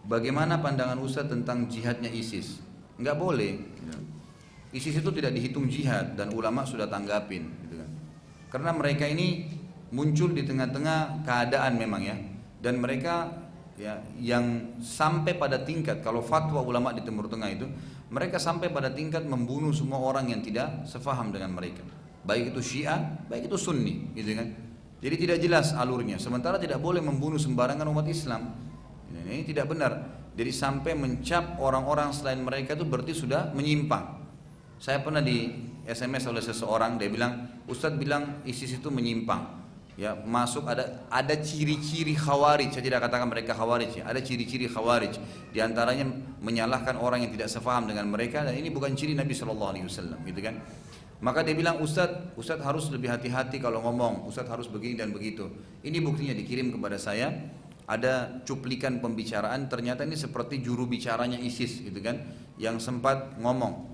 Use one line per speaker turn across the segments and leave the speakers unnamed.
bagaimana pandangan Ustadz tentang jihadnya ISIS? Nggak boleh. ISIS itu tidak dihitung jihad dan ulama sudah tanggapin, gitu kan. Karena mereka ini muncul di tengah-tengah keadaan memang ya, dan mereka ya yang sampai pada tingkat, kalau fatwa ulama di Timur Tengah itu, mereka sampai pada tingkat membunuh semua orang yang tidak sefaham dengan mereka, baik itu Syiah, baik itu Sunni, gitu kan. Jadi tidak jelas alurnya. Sementara tidak boleh membunuh sembarangan umat Islam. Ini tidak benar. Jadi sampai mencap orang-orang selain mereka itu berarti sudah menyimpang. Saya pernah di SMS oleh seseorang, dia bilang, Ustadz bilang ISIS itu menyimpang. Ya, masuk ada ciri-ciri khawarij. Saya tidak katakan mereka khawarij ya. Ada ciri-ciri khawarij. Di antaranya menyalahkan orang yang tidak sepaham dengan mereka, dan ini bukan ciri Nabi SAW, gitu kan. Maka dia bilang, Ustadz harus lebih hati-hati kalau ngomong, Ustadz harus begini dan begitu. Ini buktinya dikirim kepada saya, ada cuplikan pembicaraan, ternyata ini seperti juru bicaranya ISIS, gitu kan, yang sempat ngomong,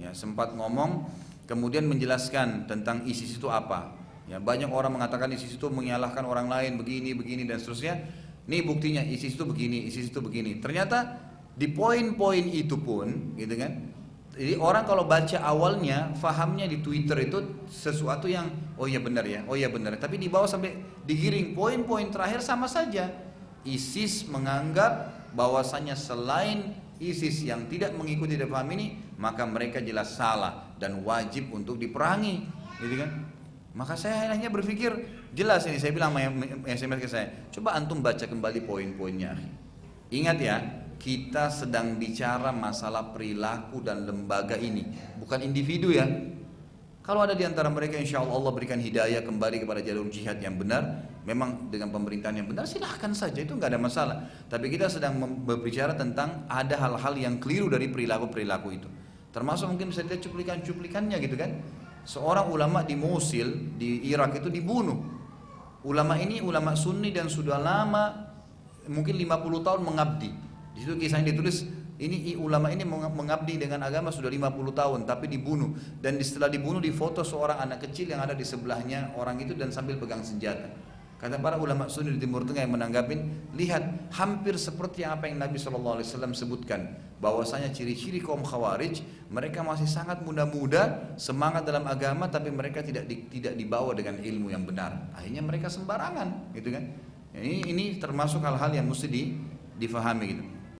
kemudian menjelaskan tentang ISIS itu apa. Ya, banyak orang mengatakan ISIS itu menyalahkan orang lain, begini dan seterusnya. Ini buktinya ISIS itu begini, ISIS itu begini. Ternyata di poin-poin itu pun, gitu kan. Jadi orang kalau baca awalnya, fahamnya di Twitter itu sesuatu yang oh iya benar ya, oh iya benar. Tapi di bawah sampai digiring poin-poin terakhir sama saja. ISIS menganggap bahwasanya selain ISIS yang tidak mengikuti dan paham ini, maka mereka jelas salah dan wajib untuk diperangi, gitu kan? Maka saya hanya berpikir jelas ini, saya bilang SMS ke saya, coba antum baca kembali poin-poinnya. Ingat ya, kita sedang bicara masalah perilaku dan lembaga ini, bukan individu ya. Kalau ada di antara mereka insya Allah berikan hidayah kembali kepada jalur jihad yang benar, memang dengan pemerintahan yang benar, silahkan saja, itu nggak ada masalah. Tapi kita sedang berbicara tentang ada hal-hal yang keliru dari perilaku-perilaku itu. Termasuk mungkin bisa lihat cuplikan-cuplikannya gitu kan. Seorang ulama di Mosul, di Irak itu dibunuh. Ulama ini ulama Sunni dan sudah lama, mungkin 50 tahun mengabdi. Di situ kisahnya ditulis, ini ulama ini mengabdi dengan agama sudah 50 tahun tapi dibunuh, dan setelah dibunuh difoto seorang anak kecil yang ada di sebelahnya orang itu dan sambil pegang senjata. Kata para ulama Sunni di Timur Tengah yang menanggapin, lihat hampir seperti apa yang Nabi SAW sebutkan, bahwasanya ciri-ciri kaum Khawarij, mereka masih sangat muda-muda, semangat dalam agama, tapi mereka tidak dibawa dengan ilmu yang benar. Akhirnya mereka sembarangan, gitu kan? Ini termasuk hal-hal yang mesti difahami gitu.